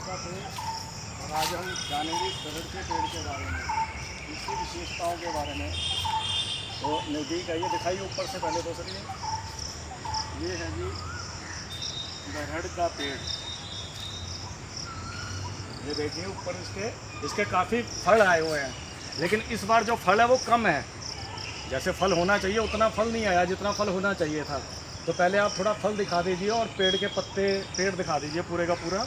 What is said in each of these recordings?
का पेड़। और आज हम जानेंगे बरगद के पेड़ के बारे में, इसकी विशेषताओं के बारे में। तो नज़दीक आइए, दिखाइए ऊपर से पहले तो सर ये है जी बरगद का पेड़। ये देखिए ऊपर इसके काफ़ी फल आए हुए हैं, लेकिन इस बार जो फल है वो कम है। जैसे फल होना चाहिए उतना फल नहीं आया जितना फल होना चाहिए था। तो पहले आप थोड़ा फल दिखा दीजिए और पेड़ के पत्ते, पेड़ दिखा दीजिए पूरे का पूरा,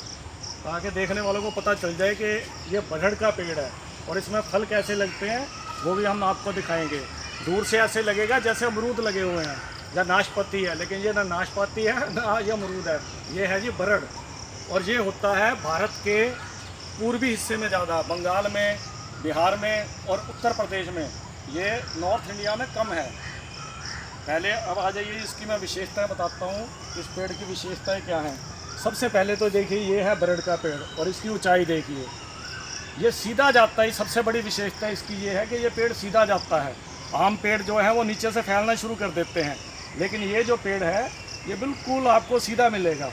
ताकि देखने वालों को पता चल जाए कि ये बरगद का पेड़ है और इसमें फल कैसे लगते हैं वो भी हम आपको दिखाएंगे। दूर से ऐसे लगेगा जैसे अमरूद लगे हुए हैं या नाशपाती है, लेकिन ये ना नाशपाती है ना ये अमरूद है, ये है जी बरगद। और ये होता है भारत के पूर्वी हिस्से में ज़्यादा, बंगाल में, बिहार में और उत्तर प्रदेश में। ये नॉर्थ इंडिया में कम है। पहले अब आ जाइए, इसकी मैं विशेषताएं बताता हूँ, इस पेड़ की विशेषताएं क्या हैं। सबसे पहले तो देखिए ये है बरगद का पेड़ और इसकी ऊंचाई देखिए, ये सीधा जाता है। सबसे बड़ी विशेषता इसकी ये है कि ये पेड़ सीधा जाता है। आम पेड़ जो है वो नीचे से फैलना शुरू कर देते हैं, लेकिन ये जो पेड़ है ये बिल्कुल आपको सीधा मिलेगा।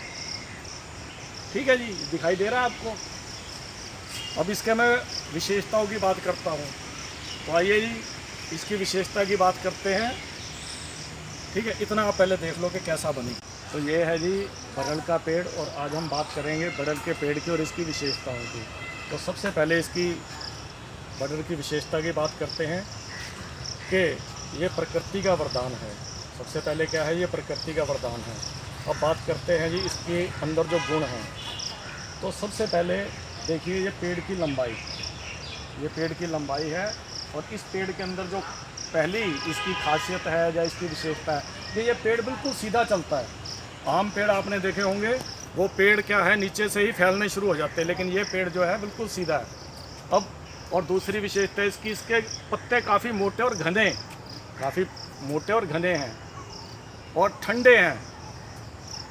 ठीक है जी, दिखाई दे रहा है आपको। अब इसके मैं विशेषताओं की बात करता हूँ, तो आइए जी इसकी विशेषता की बात करते हैं। ठीक है, इतना आप पहले देख लो कि कैसा बनी। तो ये है जी बरगद का पेड़ और आज हम बात करेंगे बरगद के पेड़ की और इसकी विशेषताओं की। तो सबसे पहले इसकी बरगद की विशेषता की बात करते हैं कि ये प्रकृति का वरदान है। सबसे पहले क्या है, ये प्रकृति का वरदान है। अब बात करते हैं जी इसके अंदर जो गुण हैं। तो सबसे पहले देखिए ये पेड़ की लंबाई, ये पेड़ की लंबाई है। और इस पेड़ के अंदर जो पहली इसकी खासियत है या इसकी विशेषता है कि ये पेड़ बिल्कुल सीधा चलता है। आम पेड़ आपने देखे होंगे वो पेड़ क्या है नीचे से ही फैलने शुरू हो जाते हैं, लेकिन ये पेड़ जो है बिल्कुल सीधा है। अब और दूसरी विशेषता इसकी, इसके पत्ते काफ़ी मोटे और घने, काफ़ी मोटे और घने हैं और ठंडे हैं।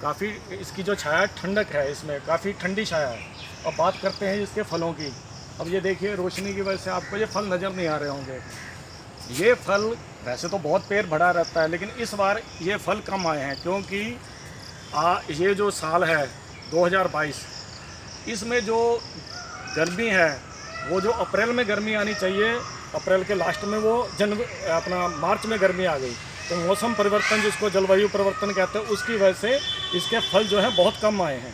काफ़ी इसकी जो छाया ठंडक है, इसमें काफ़ी ठंडी छाया है। अब बात करते हैं इसके फलों की। अब ये देखिए रोशनी की वजह से आपको ये फल नज़र नहीं आ रहे होंगे। ये फल वैसे तो बहुत पेड़ बढ़ा रहता है, लेकिन इस बार ये फल कम आए हैं क्योंकि ये जो साल है 2022, इसमें जो गर्मी है वो जो अप्रैल में गर्मी आनी चाहिए, अप्रैल के लास्ट में वो अपना मार्च में गर्मी आ गई। तो मौसम परिवर्तन जिसको जलवायु परिवर्तन कहते हैं, उसकी वजह से इसके फल जो है बहुत कम आए हैं।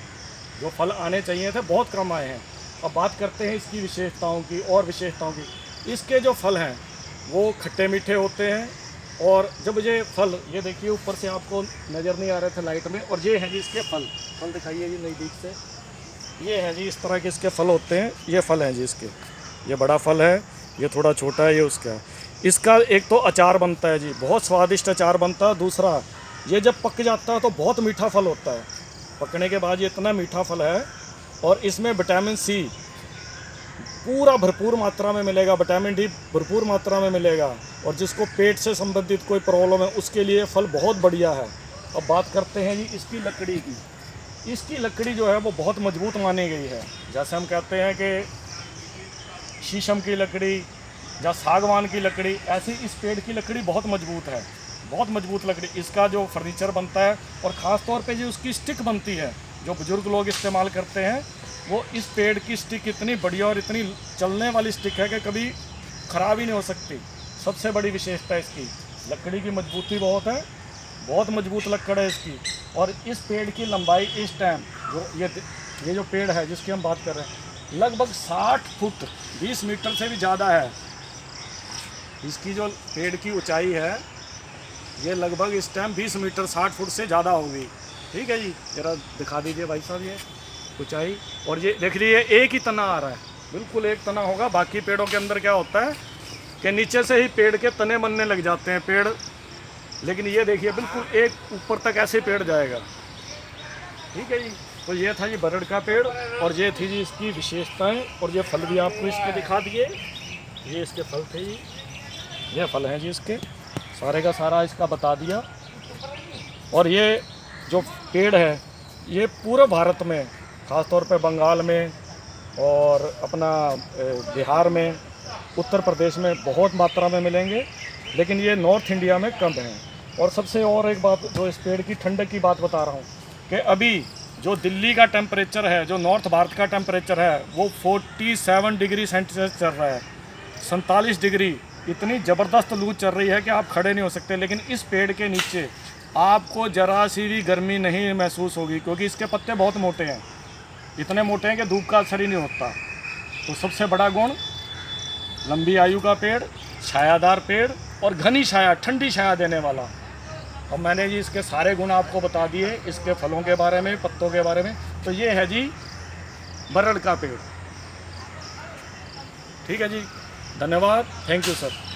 जो फल आने चाहिए थे बहुत कम आए हैं। अब बात करते हैं इसकी विशेषताओं की और विशेषताओं की। इसके जो फल हैं वो खट्टे मीठे होते हैं। और जब ये फल, ये देखिए ऊपर से आपको नज़र नहीं आ रहे थे लाइट में, और ये हैं जी इसके फल दिखाइए जी नज़दीक से। ये हैं जी इस तरह के इसके फल होते हैं। ये फल हैं जी इसके, ये बड़ा फल है, ये थोड़ा छोटा है, ये उसका है। इसका एक तो अचार बनता है जी, बहुत स्वादिष्ट अचार बनता है। दूसरा, ये जब पक जाता है तो बहुत मीठा फल होता है। पकने के बाद ये इतना मीठा फल है। और इसमें विटामिन सी पूरा भरपूर मात्रा में मिलेगा, विटामिन डी भरपूर मात्रा में मिलेगा। और जिसको पेट से संबंधित कोई प्रॉब्लम है उसके लिए फल बहुत बढ़िया है। अब बात करते हैं जी इसकी लकड़ी की। इसकी लकड़ी जो है वो बहुत मजबूत मानी गई है। जैसे हम कहते हैं कि शीशम की लकड़ी या सागवान की लकड़ी, ऐसी इस पेड़ की लकड़ी बहुत मजबूत है, बहुत मजबूत लकड़ी। इसका जो फर्नीचर बनता है और ख़ास तौर पे जो उसकी स्टिक बनती है, जो बुज़ुर्ग लोग इस्तेमाल करते हैं, वो इस पेड़ की स्टिक इतनी बढ़िया और इतनी चलने वाली स्टिक है कि कभी ख़राब ही नहीं हो सकती। सबसे बड़ी विशेषता इसकी लकड़ी की मजबूती बहुत है, बहुत मजबूत लकड़ है इसकी। और इस पेड़ की लंबाई इस टाइम जो ये जो पेड़ है जिसकी हम बात कर रहे हैं, लगभग 60 फुट 20 मीटर से भी ज़्यादा है। इसकी जो पेड़ की ऊंचाई है ये लगभग इस टाइम 20 मीटर 60 फुट से ज़्यादा होगी। ठीक है जी, ज़रा दिखा दीजिए भाई साहब ये ऊंचाई। और ये देख लीजिए एक ही तना आ रहा है, बिल्कुल एक तना होगा। बाकी पेड़ों के अंदर क्या होता है कि नीचे से ही पेड़ के तने बनने लग जाते हैं पेड़, लेकिन ये देखिए बिल्कुल एक ऊपर तक ऐसे पेड़ जाएगा। ठीक है जी, तो ये था जी बरगद का पेड़ और ये थी जी इसकी विशेषताएं। और ये फल भी आपको इसके दिखा दिए, ये इसके फल थे जी, ये फल हैं जी इसके, सारे का सारा इसका बता दिया। और ये जो पेड़ है ये पूरे भारत में, ख़ासतौर पे बंगाल में और अपना बिहार में, उत्तर प्रदेश में बहुत मात्रा में मिलेंगे, लेकिन ये नॉर्थ इंडिया में कम हैं। और सबसे और एक बात जो इस पेड़ की ठंडक की बात बता रहा हूँ कि अभी जो दिल्ली का टेम्परेचर है, जो नॉर्थ भारत का टेम्परेचर है, वो 47 डिग्री सेंटीग्रेड चल रहा है, 47 डिग्री। इतनी ज़बरदस्त लू चल रही है कि आप खड़े नहीं हो सकते। लेकिन इस पेड़ के नीचे आपको ज़रा सी भी गर्मी नहीं महसूस होगी, क्योंकि इसके पत्ते बहुत मोटे हैं, इतने मोटे हैं कि धूप का असर ही नहीं होता। तो सबसे बड़ा गुण, लंबी आयु का पेड़, छायादार पेड़ और घनी छाया, ठंडी छाया देने वाला। और मैंने जी इसके सारे गुण आपको बता दिए, इसके फलों के बारे में, पत्तों के बारे में। तो ये है जी बरड़ का पेड़। ठीक है जी, धन्यवाद, थैंक यू सर।